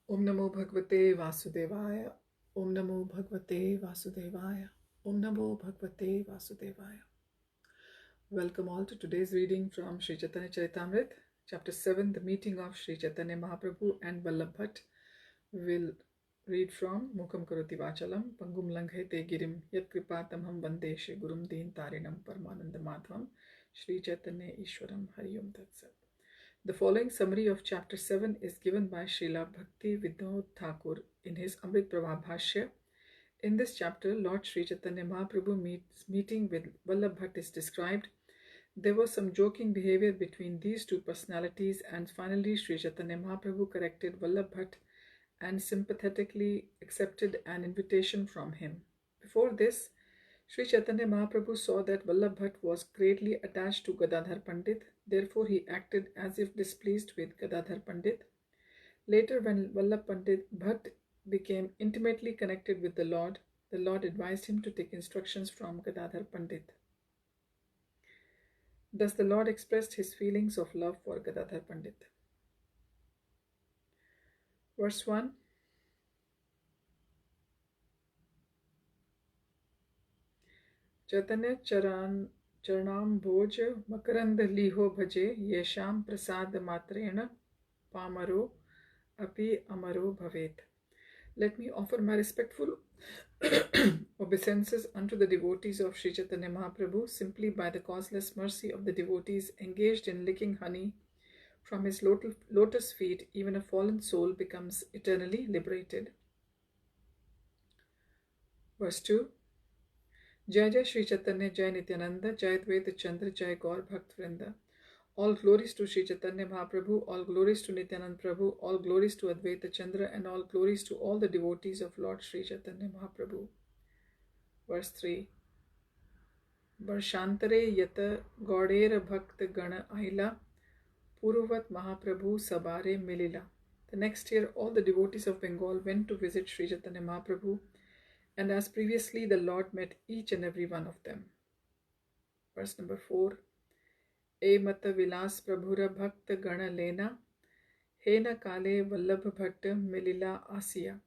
Om Namo Bhagavate Vasudevaya. Om Namo Bhagavate Vasudevaya. Om Namo Bhagavate Vasudevaya. Welcome all to today's reading from Sri Chaitanya Charitamrita, Chapter 7, The Meeting of Sri Chaitanya Mahaprabhu and Vallabh Bhatt. We'll read from Mukam Karoti Vachalam, Pangum Langhete Girim, Yat Kripatamham Vande Shri Gurum Deen Tarinam Paramananda Madhvam, Sri Chaitanya Ishwaram Hari Om Tat Sat. The following summary of Chapter 7 is given by Srila Bhakti Vinod Thakur in his Amrit Prabha Bhashya. In this chapter, Lord Sri Chaitanya Mahaprabhu meeting with Vallabh Bhatt is described. There was some joking behavior between these two personalities, and finally Sri Chaitanya Mahaprabhu corrected Vallabh Bhatt and sympathetically accepted an invitation from him. Before this, Sri Chaitanya Mahaprabhu saw that Vallabh Bhatt was greatly attached to Gadadhar Pandit, therefore he acted as if displeased with Gadadhar Pandit. Later, when Vallabh Pandit Bhatt became intimately connected with the Lord advised him to take instructions from Gadadhar Pandit. Thus the Lord expressed his feelings of love for Gadadhar Pandit. Verse 1. Chaitanya Charanam Bhoj Makarand Liho Bhaje Yesham Prasad Matrena Pamaro Api Amaro Bhavet. Let me offer my respectful obeisances unto the devotees of Sri Chaitanya Mahaprabhu simply by the causeless mercy of the devotees engaged in licking honey from his lotus feet. Even a fallen soul becomes eternally liberated. Verse 2. Jai Jai Sri Chaitanya Jai Nityananda Jai Advaita Chandra Jai Gaur Bhakt Vrinda. All glories to Sri Chaitanya Mahaprabhu, all glories to Nityananda Prabhu, all glories to Advaita Chandra, and all glories to all the devotees of Lord Sri Chaitanya Mahaprabhu. Verse 3. Varshantare Yata Gaudera Bhakt Gana Aila Purvat Mahaprabhu Sabare Milila. The next year, all the devotees of Bengal went to visit Sri Chaitanya Mahaprabhu, and as previously, the Lord met each and every one of them. Verse number 4. E Mata Vilas Prabhura Bhakt Gana Lena Hena Kale Vallabh Bhatt Milila Asiya.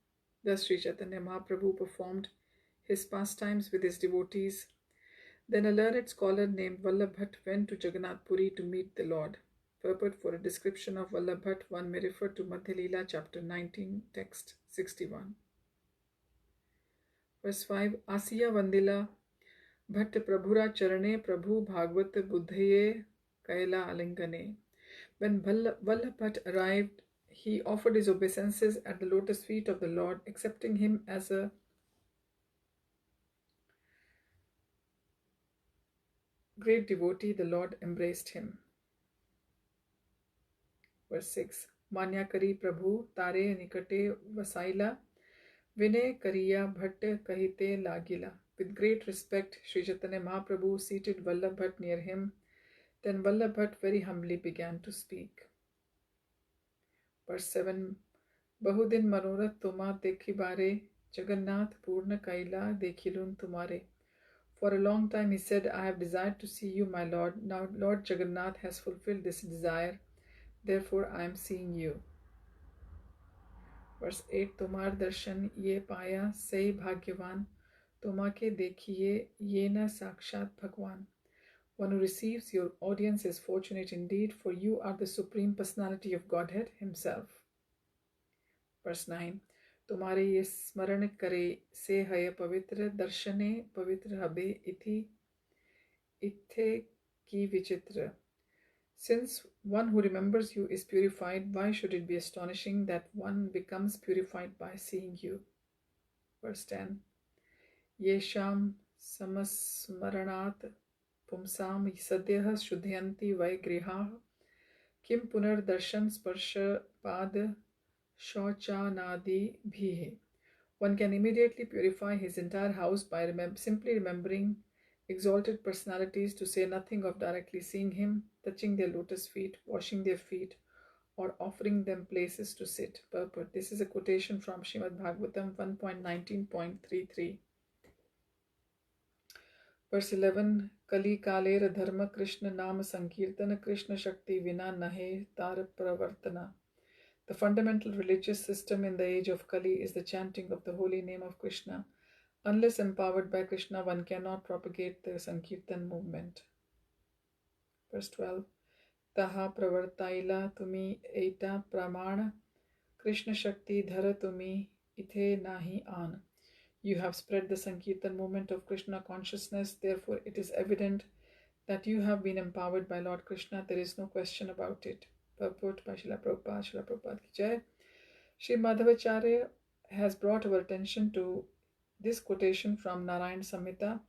Thus Sri Chaitanya Mahaprabhu performed his pastimes with his devotees. Then a learned scholar named Vallabh Bhatt went to Jagannath Puri to meet the Lord. Purport: for a description of Vallabh Bhatt, one may refer to Madhya Leela, chapter 19, text 61. Verse 5. Asiya Vandila Bhatt Prabhura Charane Prabhu Bhagvat Buddhaye Kaila Alingane. When Vallabh Bhatt arrived, he offered his obeisances at the lotus feet of the Lord. Accepting him as a great devotee, the Lord embraced him. Verse 6. Manya Kari Prabhu Tare Nikate Vasaila Vinay Kariya Bhatt Kahite Lagila. With great respect, Sri Chaitanya Mahaprabhu seated Vallabh Bhatt near him. Then Vallabh Bhatt very humbly began to speak. Verse 7. Bahudin Manorat Tuma Dekhibare Jagannath Purna Kaila Dekhilun Tumare. For a long time he said, I have desired to see you, my Lord. Now Lord Jagannath has fulfilled this desire. Therefore I am seeing you. Verse 8. Tumar darshan ye paya say bhagyavan tumake dekhiye ye na sakshat bhagwan. One who receives your audience is fortunate indeed, for you are the Supreme Personality of Godhead Himself. Verse 9. तुम्हारे ये स्मरण करे से हय पवित्र दर्शने पवित्र हबे इति इत्थे की विचित्र. Since one who remembers you is purified, why should it be astonishing that one becomes purified by seeing you? Verse 10. Yesham samasmaranat pumsam sadyah shuddhyanti vaigriha kim punar darshan sparsha pad Shauchanadi bhihe. One can immediately purify his entire house by simply remembering exalted personalities, to say nothing of directly seeing him, touching their lotus feet, washing their feet, or offering them places to sit. Purport: this is a quotation from Srimad Bhagavatam 1.19.33. Verse 11. Kali Kalera Dharma Krishna Nama Sankirtana Krishna Shakti Vina Nahe Tar Pravartana. The fundamental religious system in the age of Kali is the chanting of the holy name of Krishna. Unless empowered by Krishna, one cannot propagate the Sankirtan movement. Verse 12. Taha pravartaila tumi eta pramana Krishna Shakti dhara tumi ithe nahi an. You have spread the Sankirtan movement of Krishna consciousness, therefore it is evident that you have been empowered by Lord Krishna. There is no question about it. Purport by Srila Prabhupada ki jai. Sri Madhavacharya has brought our attention to this quotation from Narayan Samhita.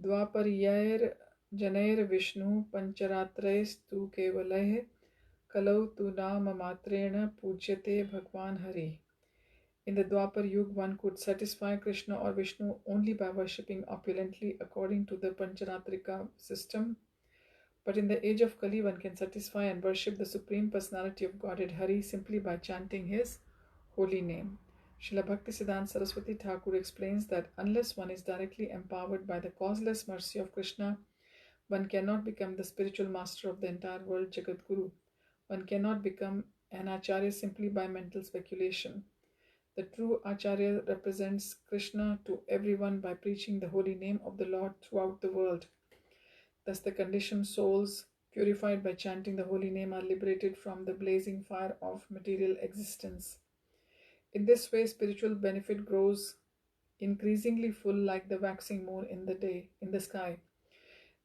Dwaparyair janair Vishnu pancharatrayestu kevalayh kalau tu nama matrena pujyate Bhagwan Hari. In the Dwapar Yuga, one could satisfy Krishna or Vishnu only by worshipping opulently according to the Pancharatrika system. But in the age of Kali, one can satisfy and worship the Supreme Personality of Godhead Hari simply by chanting his holy name. Srila Bhaktisiddhanta Saraswati Thakur explains that unless one is directly empowered by the causeless mercy of Krishna, one cannot become the spiritual master of the entire world, Jagat Guru. One cannot become an acharya simply by mental speculation. The true Acharya represents Krishna to everyone by preaching the holy name of the Lord throughout the world. Thus, the conditioned souls, purified by chanting the holy name, are liberated from the blazing fire of material existence. In this way, spiritual benefit grows increasingly full like the waxing moon in the sky.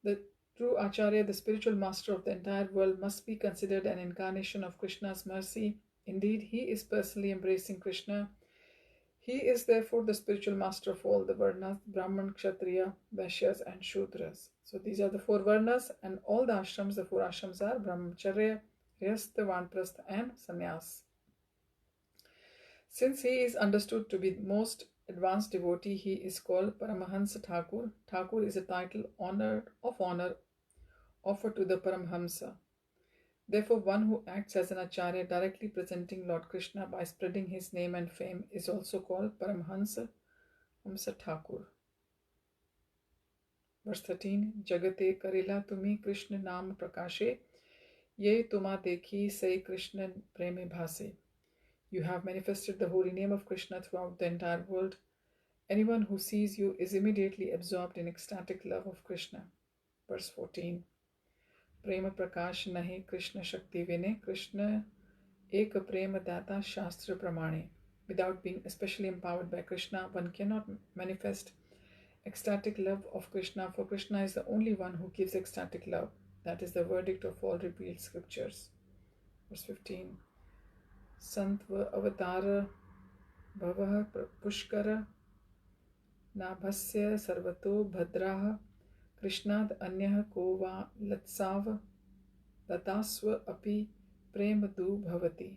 The true Acharya, the spiritual master of the entire world, must be considered an incarnation of Krishna's mercy. Indeed, he is personally embracing Krishna. He is therefore the spiritual master of all the Varnas, Brahman, Kshatriya, Vaishyas and Shudras. So these are the four Varnas, and all the ashrams, the four ashrams are Brahmacharya, Grihastha, Vanprastha and Sannyas. Since he is understood to be the most advanced devotee, he is called Paramahansa Thakur. Thakur is a title of honor offered to the Paramhamsa. Therefore, one who acts as an acharya directly presenting Lord Krishna by spreading his name and fame is also called Paramhansa Thakur. Verse 13. Jagate karila tumi Krishna naam prakashe ye tuma dekhi say Krishna preme bhase. You have manifested the holy name of Krishna throughout the entire world. Anyone who sees you is immediately absorbed in ecstatic love of Krishna. Verse 14. Prema prakash nahi Krishna shakti vine Krishna ek prema data shastra pramane. Without being especially empowered by Krishna, one cannot manifest ecstatic love of Krishna, for Krishna is the only one who gives ecstatic love. That is the verdict of all revealed scriptures. Verse 15. Santva avatara bhavah pushkara nabhasya sarvato bhadraha Krishnad anyah kova latsav latasva api premadu bhavati.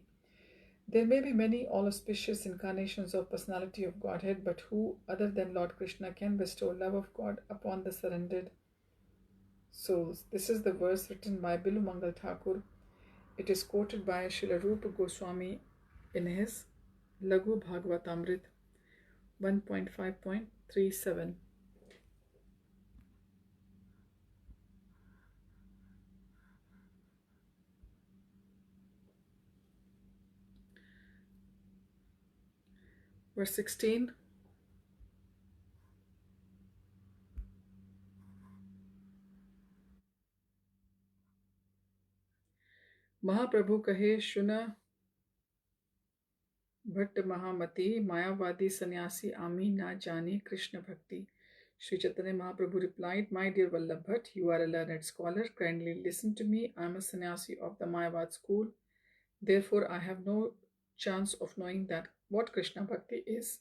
There may be many all auspicious incarnations of personality of Godhead, but who other than Lord Krishna can bestow love of God upon the surrendered souls? This is the verse written by Bilu Mangal Thakur. It is quoted by Srila Rupa Goswami in his Laghu Bhagavatamrit 1.5.37. Verse 16. Mahaprabhu kahe shuna Bhatt Mahamati Mayavadi Sannyasi Ami na jani Krishna Bhakti. Sri Chaitanya Mahaprabhu replied, My dear Vallabh Bhatt, you are a learned scholar. Kindly listen to me. I am a sannyasi of the Mayavad school. Therefore, I have no chance of knowing that what Krishna Bhakti is.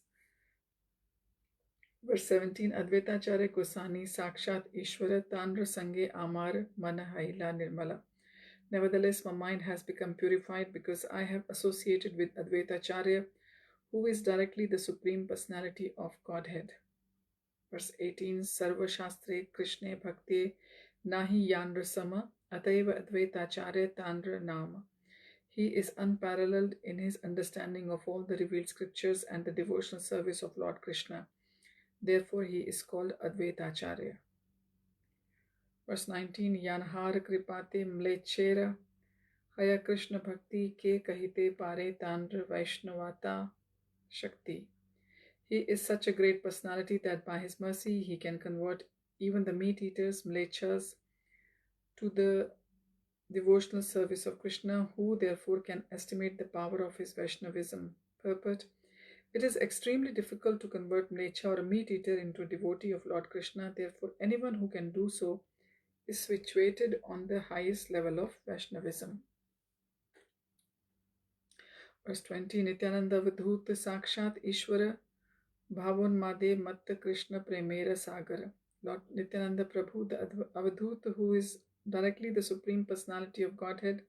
Verse 17. Advaitacharya Gosani Sakshat Ishvara Tanra Sange Amar Manahaila Nirmala. Nevertheless, my mind has become purified because I have associated with Advaitacharya, who is directly the Supreme Personality of Godhead. Verse 18. Sarva Shastre Krishne Bhakti Nahi Yandra Sama Ataiva Advaitacharya Tandra Nama. He is unparalleled in his understanding of all the revealed scriptures and the devotional service of Lord Krishna. Therefore, he is called Haya Krishna Bhakti ke kahite pare tandra Vaishnavata Shakti. He is such a great personality that by his mercy he can convert even the meat eaters, mlechas, to the devotional service of Krishna. Who therefore can estimate the power of his Vaishnavism? Purport. It is extremely difficult to convert mlecha or a meat eater into a devotee of Lord Krishna. Therefore, anyone who can do so is situated on the highest level of Vaishnavism. Verse 20. Nityananda Vidhut Sakshat Ishvara Bhavonmade Matta Krishna Premera Sagar. Lord Nityananda Prabhu, the Avadhut, who is directly the Supreme Personality of Godhead,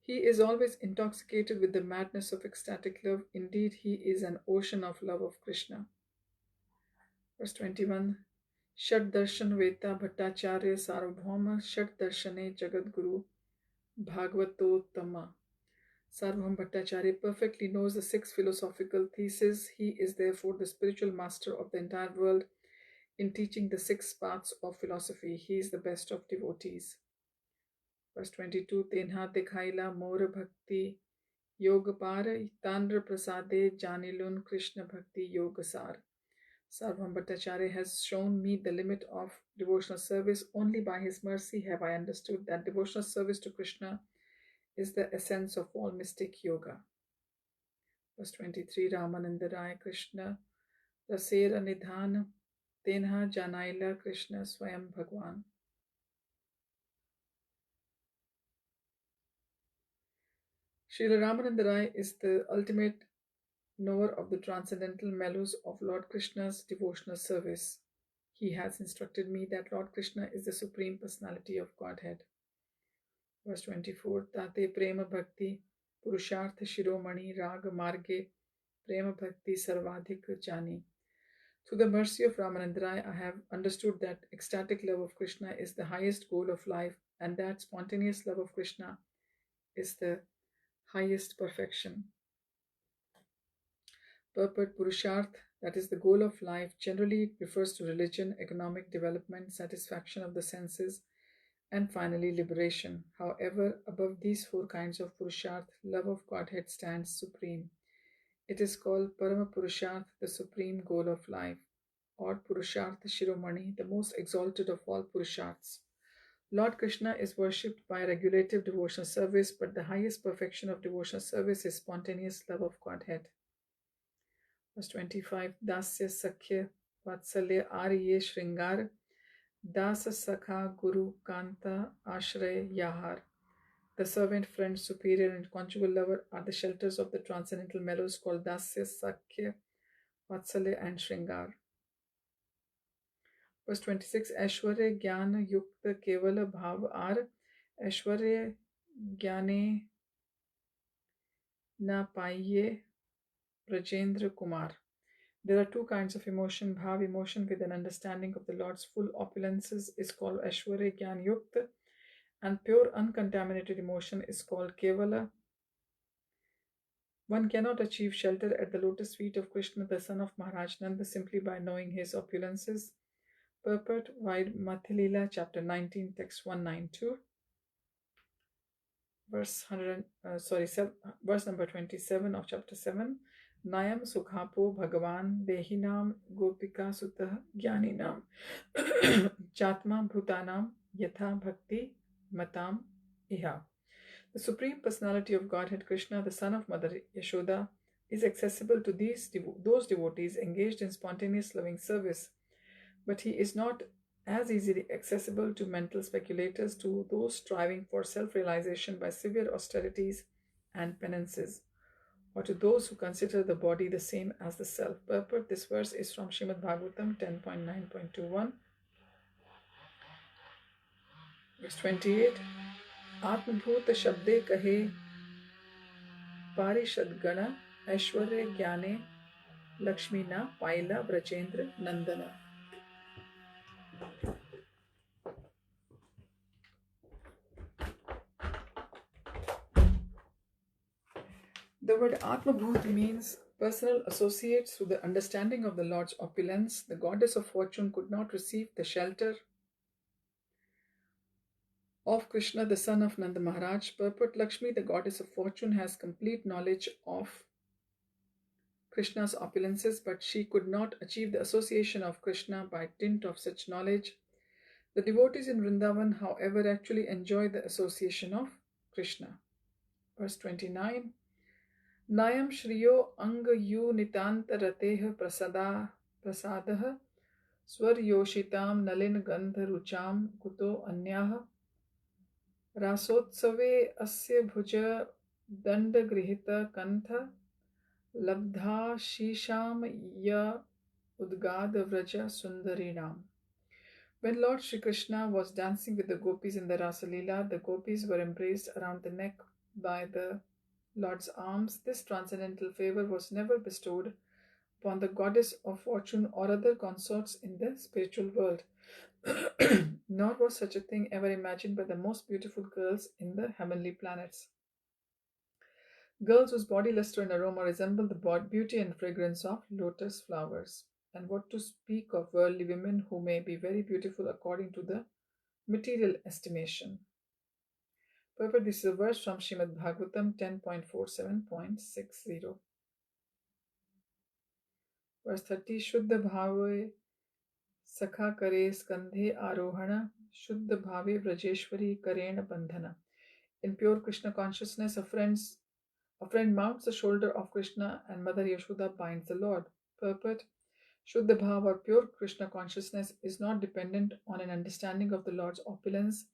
he is always intoxicated with the madness of ecstatic love. Indeed, he is an ocean of love of Krishna. Verse 21. Shat Darshan Veta Bhattacharya Sarvabhauma Shat Darshane Jagat Guru Bhagavatottama. Sarvabhauma Bhattacharya perfectly knows the six philosophical theses. He is therefore the spiritual master of the entire world in teaching the six paths of philosophy. He is the best of devotees. Verse 22. Tenha dekhaila mora bhakti Yogapara Tandra Prasade Janilun Krishna Bhakti Yogasar. Sarvabhauma Bhattacharya has shown me the limit of devotional service. Only by his mercy have I understood that devotional service to Krishna is the essence of all mystic yoga. Verse 23. Ramananda Rai Krishna Rasera Nidhan Tenha Janaila Krishna Swayam Bhagwan. Srila Ramananda Rai is the ultimate knower of the transcendental mellows of Lord Krishna's devotional service. He has instructed me that Lord Krishna is the Supreme Personality of Godhead. Verse 24. Tate Prema Bhakti Purushartha Shiromani Raga Marge Prema Bhakti Sarvadhik Jani. Through the mercy of Ramananda Rai, I have understood that ecstatic love of Krishna is the highest goal of life, and that spontaneous love of Krishna is the highest perfection. Purport. Purusharth, that is the goal of life, generally refers to religion, economic development, satisfaction of the senses, and finally liberation. However, above these four kinds of Purusharth, love of Godhead stands supreme. It is called Parama Purusharth, the supreme goal of life, or Purusharth Shiromani, the most exalted of all Purusharths. Lord Krishna is worshipped by regulative devotional service, but the highest perfection of devotional service is spontaneous love of Godhead. Verse 25. Dasya Sakhya Vatsalya Arye Shringar Dasa Sakha Guru Kanta Ashray Yahar. The servant, friend, superior, and conjugal lover are the shelters of the transcendental mellows called Dasya, Sakhya, Vatsalya, and Shringar. Verse 26. Aishwarya Jnana Yukta Kevala Bhav Ar Aishwarya Jnane Na Paiye Rajendra Kumar. There are two kinds of emotion. Bhav, emotion with an understanding of the Lord's full opulences, is called Aishwarya Gyan Yukta, and pure uncontaminated emotion is called Kevala. One cannot achieve shelter at the lotus feet of Krishna, the son of Maharaj Nanda, simply by knowing his opulences. Purport. Madhya-lila, chapter 19, text 192. Verse number 27 of chapter 7. Nayam Sukhapo Bhagavan Dehinam Gopika Sutah Jnaninam Chatma Bhutanam Yatha Bhakti Matam Iha. The Supreme Personality of Godhead Krishna, the son of Mother Yashoda, is accessible to those devotees engaged in spontaneous loving service, but he is not as easily accessible to mental speculators, to those striving for self-realization by severe austerities and penances, or to those who consider the body the same as the self. Purport. This verse is from Srimad Bhagavatam 10.9.21. Verse 28. Atmabhuta Shabde Kahe Parishad Gana Aishwarya Jnane Lakshmi Na Paila Brajendra Nandana. The word Atmabhut means personal associates. Through the understanding of the Lord's opulence, the goddess of fortune could not receive the shelter of Krishna, the son of Nanda Maharaj. Purport: Lakshmi, the goddess of fortune, has complete knowledge of Krishna's opulences, but she could not achieve the association of Krishna by dint of such knowledge. The devotees in Vrindavan, however, actually enjoy the association of Krishna. Verse 29. Nayam Shriyo Anga Yu Nitanta Rateha Prasadaha Swar Yoshitam Nalin Gandha Rucham Kuto Anyaha Rasotsave Asya Bhuja Danda Grihita Kantha Labdha Shisham Ya Udgada Vraja Sundarinam. When Lord Sri Krishna was dancing with the gopis in the Rasa Leela, the gopis were embraced around the neck by the Lord's arms. This transcendental favor was never bestowed upon the goddess of fortune or other consorts in the spiritual world, nor was such a thing ever imagined by the most beautiful girls in the heavenly planets. Girls whose body luster and aroma resemble the beauty and fragrance of lotus flowers. And what to speak of worldly women who may be very beautiful according to the material estimation. Purport: this is a verse from Srimad Bhagavatam 10.47.60. Verse 30. Shuddha bhave sakha kare skandhe arohana Shuddha bhave vrajeshwari karena bandhana. In pure Krishna consciousness, a friend mounts the shoulder of Krishna and Mother Yashoda binds the Lord. Purport: Shuddha Bhav or pure Krishna consciousness is not dependent on an understanding of the Lord's opulence.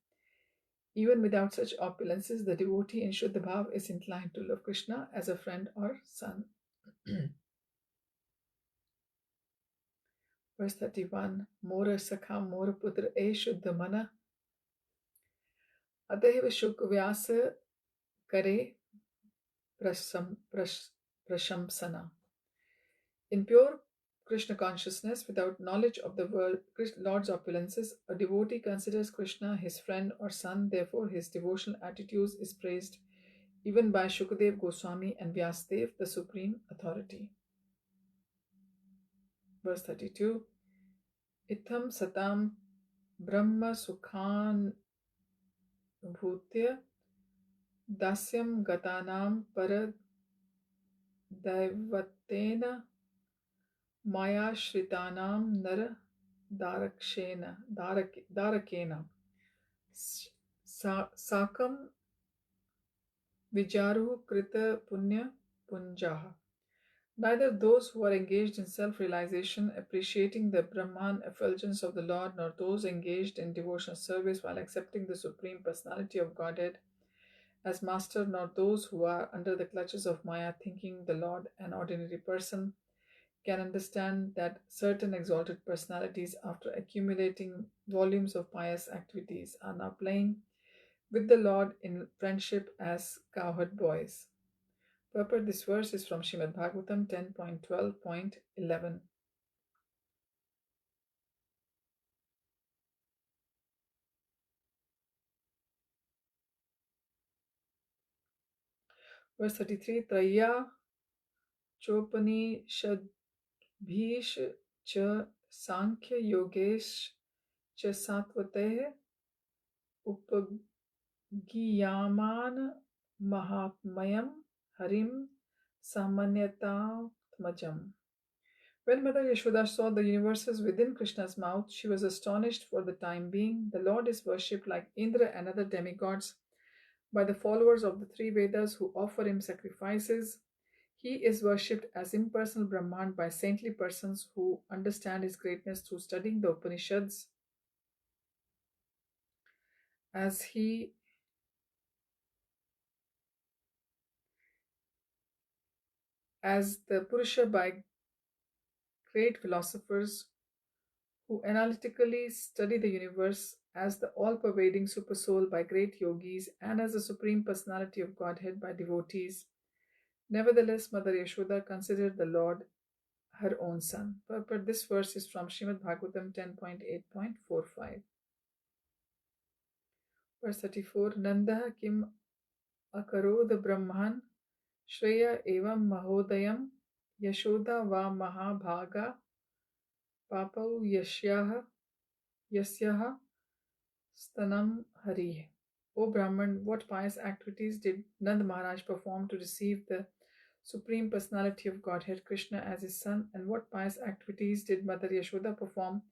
Even without such opulences, the devotee in Shuddha Bhav is inclined to love Krishna as a friend or son. Verse 31. Mora Sakha Mora Putra E Shuddha Mana Ataiva Shuk Vyasa Kare Prashamsana. In pure Krishna consciousness, without knowledge of the Lord's opulences, a devotee considers Krishna his friend or son. Therefore, his devotional attitudes is praised even by Shukadev Goswami and Vyasadev, the supreme authority. Verse 32. Itham satam brahma sukhan bhutya dasyam gatanam para daivatena Maya Shritanam Nara Darakena Sakam Vijaru Krita Punya Punjaha. Neither those who are engaged in self-realization, appreciating the Brahman effulgence of the Lord, nor those engaged in devotional service while accepting the Supreme Personality of Godhead as Master, nor those who are under the clutches of Maya, thinking the Lord an ordinary person, can understand that certain exalted personalities, after accumulating volumes of pious activities, are now playing with the Lord in friendship as cowherd boys. Purport: this verse is from Srimad Bhagavatam 10.12.11. Verse 33. Traya Chopani Shadbhish Cha Sankhya Yogesh Cha Satvateh Upagyaman Mahatmayam Harim Samanyatatmajam. When Mother Yashoda saw the universes within Krishna's mouth, she was astonished for the time being. The Lord is worshipped like Indra and other demigods by the followers of the three Vedas who offer him sacrifices. He is worshipped as impersonal Brahman by saintly persons who understand his greatness through studying the Upanishads. As the Purusha by great philosophers who analytically study the universe, as the all-pervading supersoul by great yogis, and as the supreme personality of Godhead by devotees. Nevertheless, Mother Yashoda considered the Lord her own son. But this verse is from Srimad Bhagavatam 10.8.45. Verse 34. Nanda kim akarod brahman Shreya evam mahodayam Yashoda va mahabhaga Papau Yasyaha Stanam Hari. O Brahman, what pious activities did Nand Maharaj perform to receive the Supreme Personality of Godhead Krishna as his son, and what pious activities did Mother Yashoda perform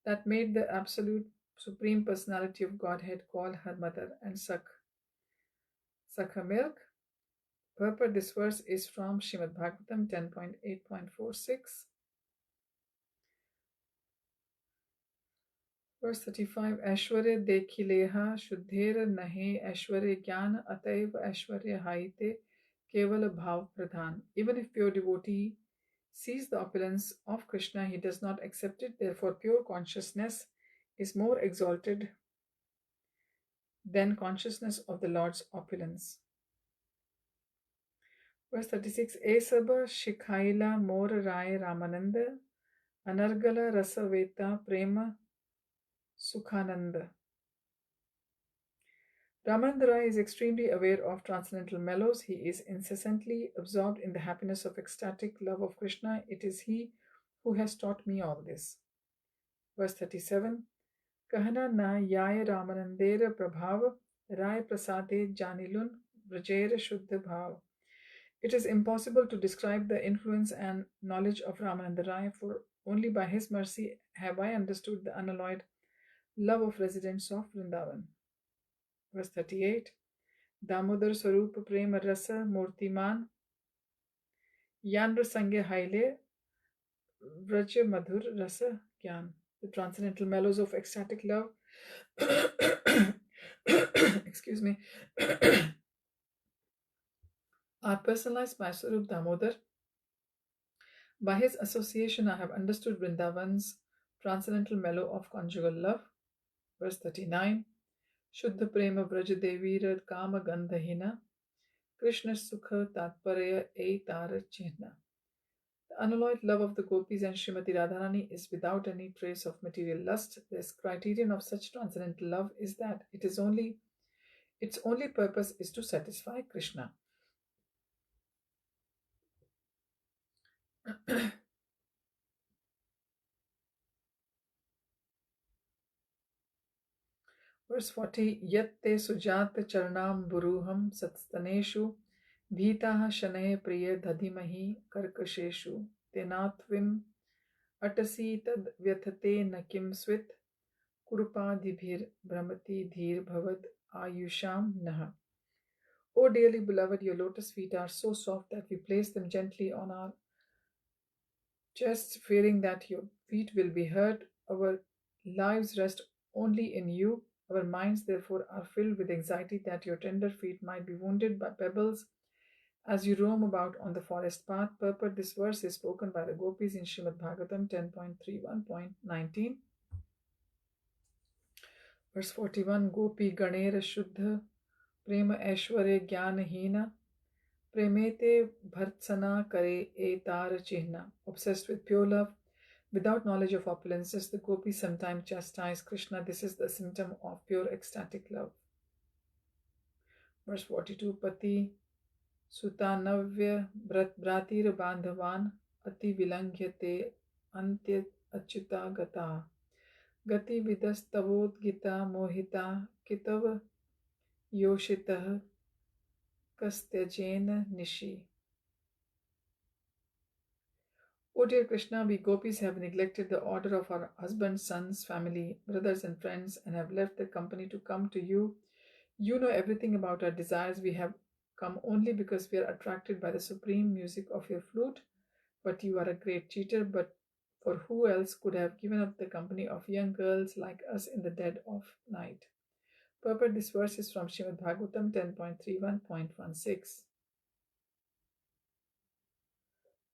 that made the absolute Supreme Personality of Godhead call her mother and suck her milk? Purport: this verse is from Srimad Bhagavatam 10.8.46. Verse 35. Aishwarya dekhileha shuddher nahe aishwarya jnana ataiv aishwarya haite keval bhav pradhan. Even if pure devotee sees the opulence of Krishna, he does not accept it. Therefore, pure consciousness is more exalted than consciousness of the Lord's opulence. Verse 36. Esaba shikhaila mor rai ramananda anargala rasaveta prema sukhananda. Ramananda Rai is extremely aware of transcendental mellows. He is incessantly absorbed in the happiness of ecstatic love of Krishna. It is he who has taught me all this. Verse 37. Kahana na yaya Ramanandera prabhav rai prasade janilun vrajera shuddha bhav. It is impossible to describe the influence and knowledge of Ramananda Rai, for only by his mercy have I understood the unalloyed love of residents of Vrindavan. Verse 38. Damodar Swarup Prema Rasa Murtiman Yandra Sangya Haile Vraja Madhur Rasa Gyan. The transcendental mellows of ecstatic love excuse me are personalized by Swarup Damodar. By his association, I have understood Vrindavan's transcendental mellow of conjugal love. Verse 39. Shuddha Prema Vraja Devira Kama Gandhahina Krishna Sukha Tatparya E Tara Chihna. The unalloyed love of the gopis and Srimati Radharani is without any trace of material lust. This criterion of such transcendental love is that its only purpose is to satisfy Krishna. Verse 40. Yatte sujata charnam buruham satstaneshu Dhitaha shanay priya dhadimahi karkasheshu tenatvim atasi tad vyathate nakim swit kurupadibhir brahmati dhir bhavad ayusham naha. O dearly beloved, your lotus feet are so soft that we place them gently on our chests, fearing that your feet will be hurt. Our lives rest only in you. Our minds, therefore, are filled with anxiety that your tender feet might be wounded by pebbles as you roam about on the forest path. Purport: this verse is spoken by the gopis in Srimad Bhagavatam 10.31.19. Verse 41. Gopi Ganera Shuddha Prema Aishwarya Jnana Hina Premete Bhartsana Kare E Tara Chihna. Obsessed with pure love, without knowledge of opulences, the gopis sometimes chastise Krishna. This is the symptom of pure ecstatic love. Verse 42. Pati Sutanavya Bratir Bandhavan Ati Vilangyate Antya Achyuta Gata Gati Vidastavod Gita Mohita Kitav Yoshitah Kastyajena Nishi. O dear Krishna, we gopis have neglected the order of our husbands, sons, family, brothers, and friends, and have left their company to come to you. You know everything about our desires. We have come only because we are attracted by the supreme music of your flute. But you are a great cheater. But for who else could have given up the company of young girls like us in the dead of night? Purport: this verse is from Srimad Bhagavatam 10.31.16.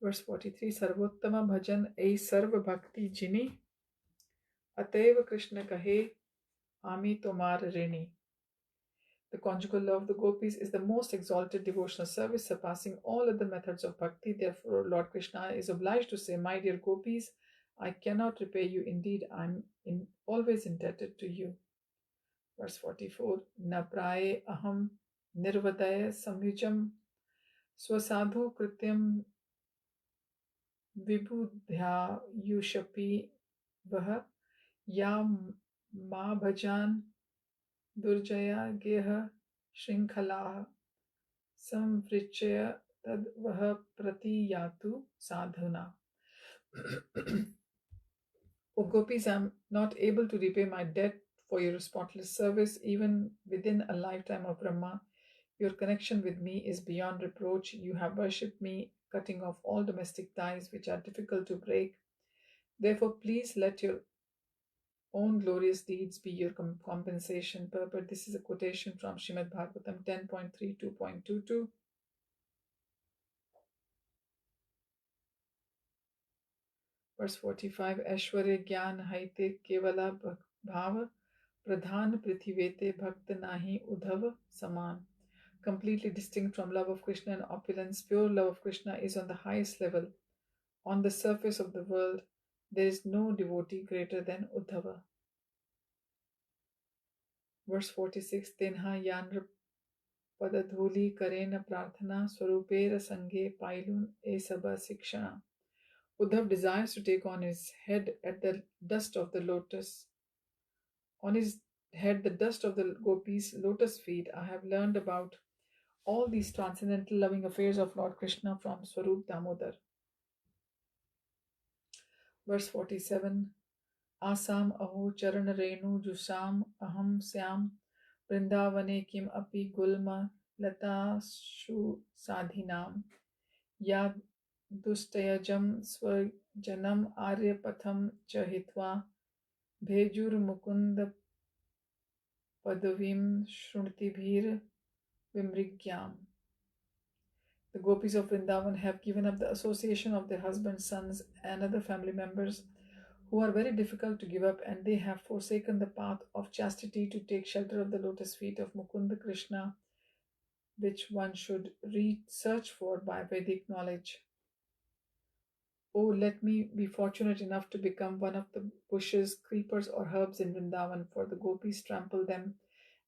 Verse 43. Sarvottama bhajan ei sarva bhakti jini ateva Krishna kahe ami tomar rini. The conjugal love of the gopis is the most exalted devotional service, surpassing all other methods of bhakti. Therefore, Lord Krishna is obliged to say, my dear gopis, I cannot repay you. Indeed, I am always indebted to you. Verse 44. Na praye aham nirvadaya samyujam swasadhu krityam vibudhyayushapi vaha ya ma bhajan दुर्जया गेह शृङ्खलाः संवृच्य तद् वः प्रतियातु साधुना. O gopis, I am not able to repay my debt for your spotless service even within a lifetime of Brahma. Your connection with me is beyond reproach. You have worshipped me, cutting off all domestic ties which are difficult to break. Therefore, please let your own glorious deeds be your compensation. Purport. This is a quotation from Srimad Bhagavatam 10.32.22. Verse 45. Aishwarya Gyan Haite Kevala Bhav Pradhan Prithivete Bhakt Nahi Udhav Saman. Completely distinct from love of Krishna and opulence, pure love of Krishna is on the highest level. On the surface of the world, there is no devotee greater than Uddhava. Verse 46. Tenha Yanra Padadhuli Karena Prarthana Swarupera Sanghe Pailun E Sabha Sikshana. Uddhav desires to take on his head at the dust of the lotus. On his head, the dust of the gopis' lotus feet. I have learned about all these transcendental loving affairs of Lord Krishna from Swarup Damodar. Verse 47. Asam aho charan renu jusam aham syam vrindavane kim api gulma lata shu sadhinam ya dustayajam swajanam aryapatham chahitva bhejur mukund padavim shrunitibhir vimrigyam. The gopis of Vrindavan have given up the association of their husbands, sons, and other family members who are very difficult to give up, and they have forsaken the path of chastity to take shelter of the lotus feet of Mukunda Krishna, which one should search for by Vedic knowledge. Oh, let me be fortunate enough to become one of the bushes, creepers, or herbs in Vrindavan, for the gopis trample them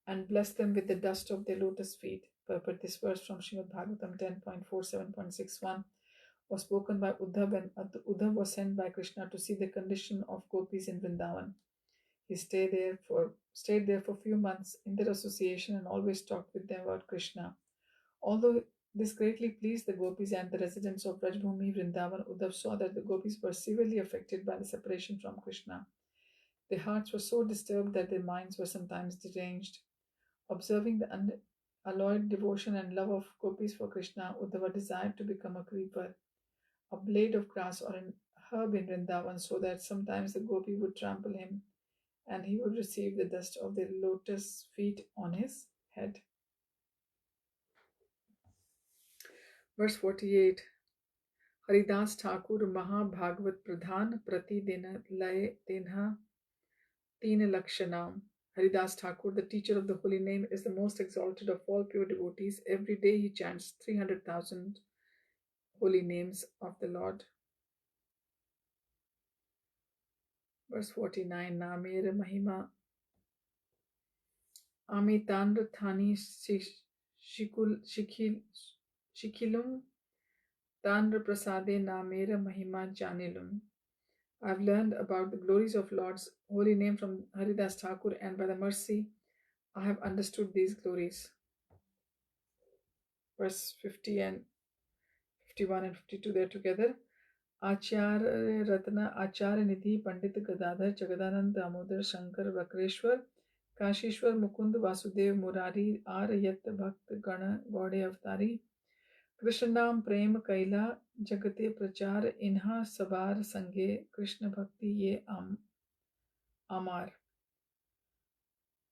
and bless them with the dust of their lotus feet. Purport. This verse from Srimad Bhagavatam 10.47.61 was spoken by Uddhav when Uddhav was sent by Krishna to see the condition of gopis in Vrindavan. He stayed there for few months in their association and always talked with them about Krishna. Although this greatly pleased the gopis and the residents of Rajbhumi Vrindavan, Uddhav saw that the gopis were severely affected by the separation from Krishna. Their hearts were so disturbed that their minds were sometimes deranged. Observing the unalloyed devotion and love of gopis for Krishna, Uddhava desired to become a creeper, a blade of grass, or an herb in Vrindavan, so that sometimes the gopi would trample him and he would receive the dust of their lotus feet on his head. Verse 48. Haridas Thakur Maha Bhagavat Pradhan Prati Dena Lay Denha Teen Lakshanam. Haridas Thakur, the teacher of the holy name, is the most exalted of all pure devotees. Every day he chants 300,000 holy names of the Lord. Verse 49. Namera Mahima Amitandra Thani Shikhilum Tandra Prasade Namera Mahima Janilum. I have learned about the glories of Lord's holy name from Haridas Thakur, and by the mercy I have understood these glories. Verse 50 and 51 and 52 there together. Acharya Ratna Acharya Nidhi Pandit Gadadhar Jagadanand Damodar Shankar Vakreshwar Kashishwar Mukund Vasudev Murari Aryat Bhakt Gana Gaude Avatari Krishnam Prem Kaila Jagate Prachar Inha Sabar Sange Krishna Bhakti Ye Amar.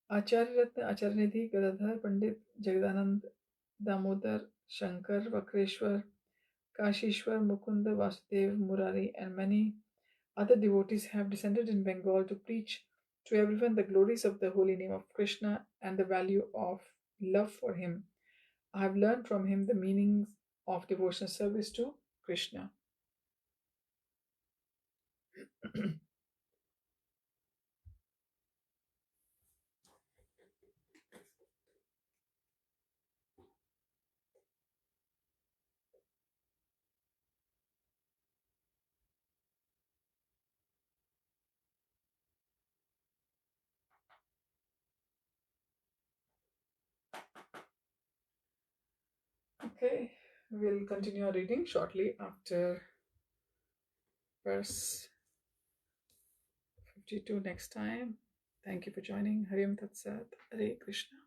Acharya Ratna Acharya Nidhi Gadadhar Pandit Jagadanand Damodar Shankar Vakreshwar Kashishwar, Mukunda, Vasudev, Murari, and many other devotees have descended in Bengal to preach to everyone the glories of the holy name of Krishna and the value of love for him. I have learned from him the meanings of devotional service to Krishna. Okay, we'll continue our reading shortly after verse 52 next time. Thank you for joining. Hariam Tat Sat. Hare Krishna.